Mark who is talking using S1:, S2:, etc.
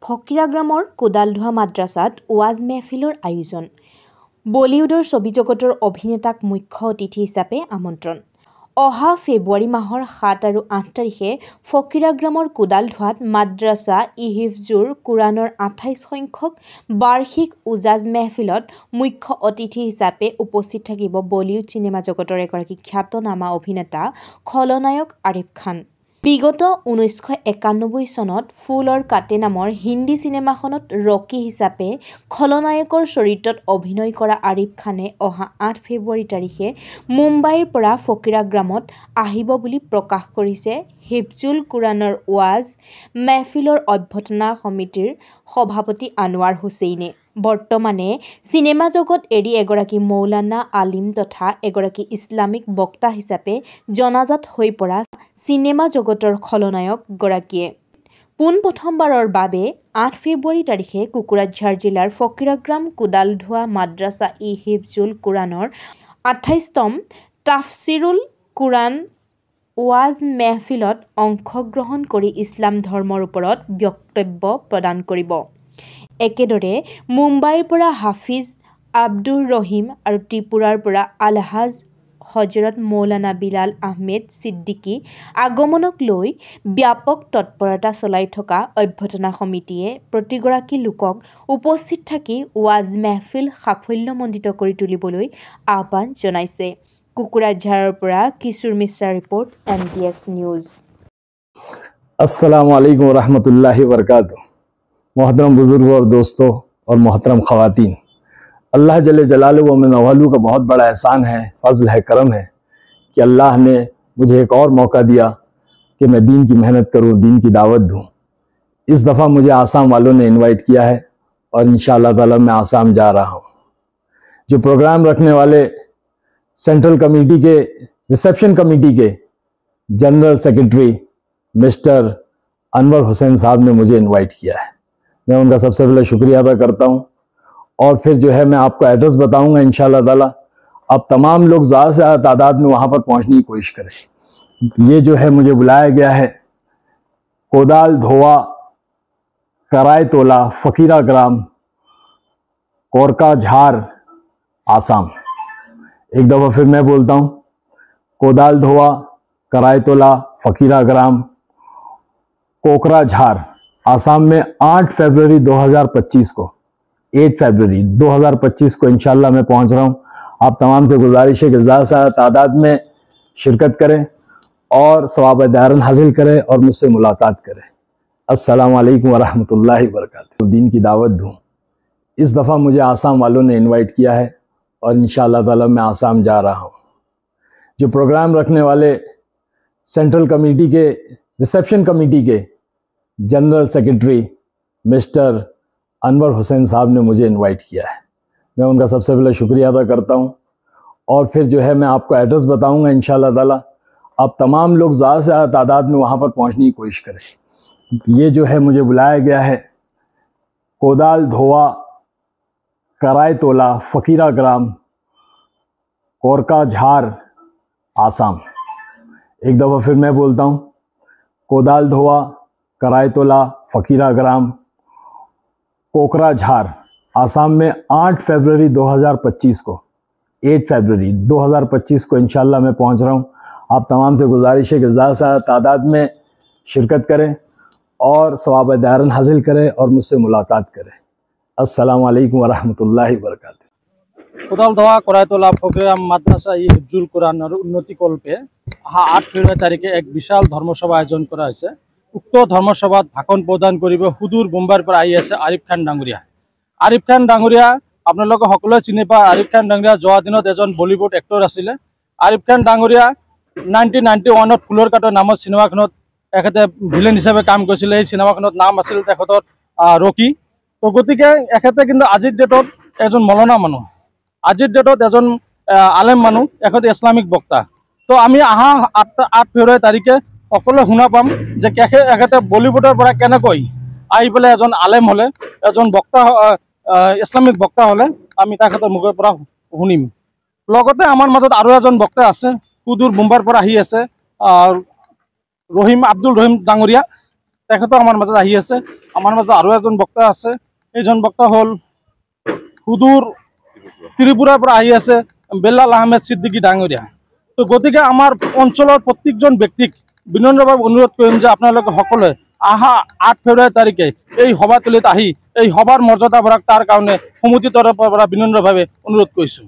S1: ফকিৰাগ্ৰামৰ কোদালধোৱা মাদ্ৰাছাত was মেহফিলৰ আয়োজন। বলিউডৰ ছবি জগতৰ অভিনেতাক মুখ্য অতিথি হিচাপে আমন্ত্ৰণ। অহা ফেব্ৰুৱাৰী মাহৰ 7 আৰু 8 তাৰিখে ফকিৰাগ্ৰামৰ কোদালধোৱাত মাদ্ৰাছা ই-হিফজুৰ কুৰাণৰ 28 সংখ্যক বাৰ্ষিক ওজাজ মেহফিলত মুখ্য অতিথি হিচাপে উপস্থিত থাকিব বলিউড চিনেমা জগতৰ এগৰাকী খ্যাতনামা অভিনেতা খলনায়ক আৰিফ খান। বিগত 1991 চনত ফুল অৰ কাটে নামৰ হিন্দী চিনেমাখনত ৰকি হিচাপে খলনায়কৰ চৰিত্ৰত অভিনয় কৰা আৰিফ খানে অহা 8 ফেব্ৰুৱাৰী তাৰিখে মুম্বাইৰ পৰা ফকিৰাগ্ৰামত আহিব বুলি প্ৰকাশ কৰিছে হিফজুল কুৰাণৰ ওৱাজ মেহফিলৰ অভ্যৰ্থনা সমিতিৰ সভাপতি আনোৱাৰ হুছেইনে। বৰ্তমানে চিনেমা জগত এৰি এগৰাকী মৌলানা আলিম তথা এগৰাকী ইছলামিক বক্তা হিচাপে জনাজাত হৈ পৰা চিনেমা জগতৰ খলনায়ক গৰাকীয়ে পোনপ্ৰথমবাৰৰ বাবে 8 ফেব্ৰুৱাৰী তাৰিখে কোকৰাঝাৰ জিলাৰ ফকিৰাগ্ৰাম কোদালধোৱা মাদ্ৰাছা ই-হিফজুল কুৰাণৰ 28তম তাফছিৰুল কুৰাণ ওৱাজ মেহফিলত অংশগ্ৰহণ কৰি ইছলাম ধৰ্মৰ ওপৰত বক্তব্য প্ৰদান কৰিব। একেদৰে মুম্বাইৰ পৰা হাফিজ আব্দুৰ ৰহিম আৰু ত্ৰিপুৰাৰ পৰা আলহাজ হজৰত মৌলানা বিলাল আহমেদ ছিদ্দিকী আগমনক লৈ ব্যাপক তৎপৰতা চলাই থকা অভ্যৰ্থনা সমিতিয়ে প্ৰতিগৰাকী লোকক উপস্থিত থাকি ওৱাজ মেহফিল সাফল্যমণ্ডিত কৰি তুলিবলৈ আহ্বান জনাইছে। কোকৰাঝাৰৰ পৰা কিশোৰ মিশ্ৰাৰ ৰিপৰ্ট NBS নিউজ।
S2: अस्सलामु अलैकुम रहमतुल्लाहि वबरकातुहू। मोहतरम बुजुर्ग और दोस्तों और मोहतरम ख़वातीन, अल्लाह जल्ले जलालुहु व मिन अव्वलु का बहुत बड़ा एहसान है, फ़ज़ल है, करम है कि अल्लाह ने मुझे एक और मौका दिया कि मैं दीन की मेहनत करूं, दीन की दावत दूं। इस दफ़ा मुझे आसाम वालों ने इनवाइट किया है और इंशाअल्लाह ताला मैं आसाम जा रहा हूं। जो प्रोग्राम रखने वाले सेंट्रल कमेटी के रिसेप्शन कमेटी के general secretary mister Anwar Hussain साहब ने मुझे इनवाइट किया है, मैं उनका सबसे पहले शुक्रिया अदा करता हूं। और फिर जो है मैं आपको एड्रेस बताऊंगा इंशाअल्लाह ताला। अब तमाम लोग ज़्यादा से ज़्यादा तादाद में वहाँ पर पहुँचने की कोशिश करें। ये जो है मुझे बुलाया गया है कोदालधोवा करायतोला फकीराग्राम कोरकाझार आसाम। एक दफ़ा फिर मैं बोलता हूँ, कोदालधोवा करायतोला फकीराग्राम कोकराझार आसाम में 8 फरवरी 2025 को 8 फरवरी 2025 को इंशाल्लाह मैं पहुंच रहा हूं। आप तमाम से गुजारिश है कि ज़्यादा से ज़्यादा तादाद में शिरकत करें और सवाब दारन हासिल करें और मुझसे मुलाकात करें। अस्सलामु अलैकुम व रहमतुल्लाहि व बरकातुहू। दीन की दावत दूं। इस दफ़ा मुझे आसाम वालों ने इनवाइट किया है और इंशाअल्लाह ताला मैं आसाम जा रहा हूँ। जो प्रोग्राम रखने वाले सेंट्रल कमेटी के रिसेप्शन कमेटी के general secretary mister Anwar Hussain साहब ने मुझे इनवाइट किया है, मैं उनका सबसे पहले शुक्रिया अदा करता हूं। और फिर जो है मैं आपको एड्रेस बताऊंगा इंशाअल्लाह ताला। अब तमाम लोग ज़्यादा से ज़्यादा तादाद में वहाँ पर पहुँचने की कोशिश करें। ये जो है मुझे बुलाया गया है कोदालधोवा करायतोला फकीराग्राम कोरकाझार आसाम। एक दफ़ा फिर मैं बोलता हूँ, कोदालधोवा करायतोला फकीराग्राम कोकराझार आसाम में 8 फरवरी 2025 को 8 फरवरी 2025 को इंशाअल्लाह मैं पहुंच रहा हूं। आप तमाम से गुजारिश है कि ज़्यादा से ज़्यादा तादाद में शिरकत करें और सवाब दारन हासिल करें और मुझसे मुलाकात करें। अस्सलामु अलैकुम व रहमतुल्लाहि व बरकातुहू।
S3: कोदालधोवा करायतोला फकीराग्राम माद्रासा ই-হিফজুল কুৰাণৰ উন্নতিকল্পে অহা 8 ফেব্ৰুৱাৰী তাৰিখে এক বিশাল ধৰ্মসভা আয়োজন কৰা হৈছে। উক্ত ধৰ্মসভাত ভাষণ প্ৰদান কৰিব সুদূৰ মুম্বাইৰ পৰা আহি আছে আৰিফ খান ডাঙৰীয়া। আৰিফ খান ডাঙৰীয়া আপোনালোকে সকলোৱে চিনি পায়। আৰিফ খান ডাঙৰীয়া যোৱা দিনত এজন বলিউড এক্টৰ আছিলে। আৰিফ খান ডাঙৰীয়া 1991ত ফুলৰ কাটৰ নামৰ চিনেমাখনত তেখেতে ভিলেন হিচাপে কাম কৰিছিলে। এই চিনেমাখনত নাম আছিল তেখেতৰ ৰকি। তো গতিকে এখেতে কিন্তু আজিৰ ডেটত এজন মৌলানা মানুহ, আজিৰ ডেটত এজন আলেম মানুহ, এখেত ইছলামিক বক্তা। তো আমি অহা 8 ফেব্ৰুৱাৰী তাৰিখে সকলোৱে শুনা পাম যে এখেতে বলিউডৰ পৰা কেনেকৈ আহি পেলাই এজন আলেম হ'লে, এজন বক্তা ইছলামিক বক্তা হ'লে আমি তেখেতৰ মুখৰ পৰা শুনিম। লগতে আমাৰ মাজত আৰু এজন বক্তা আছে, সুদূৰ মুম্বাইৰ পৰা আহি আছে ৰহিম আব্দুল ৰহিম ডাঙৰীয়া। তেখেতো আমাৰ মাজত আহি আছে। আমাৰ মাজত আৰু এজন বক্তা আছে, এইজন বক্তা হ'ল সুদূৰ ত্ৰিপুৰাৰ পৰা আহি আছে বেলাল আহমেদ ছিদ্দিকী ডাঙৰীয়া। তো গতিকে আমাৰ অঞ্চলৰ প্ৰত্যেকজন ব্যক্তিক বিনম্ৰভাৱে অনুৰোধ কৰিম যে আপোনালোকে সকলোৱে অহা 8 ফেব্ৰুৱাৰী তাৰিখে এই সভাতলীত আহি এই সভাৰ মৰ্যাদা বঢ়াক তাৰ কাৰণে সমিতিৰ তৰফৰ পৰা বিনম্ৰভাৱে অনুৰোধ কৰিছোঁ।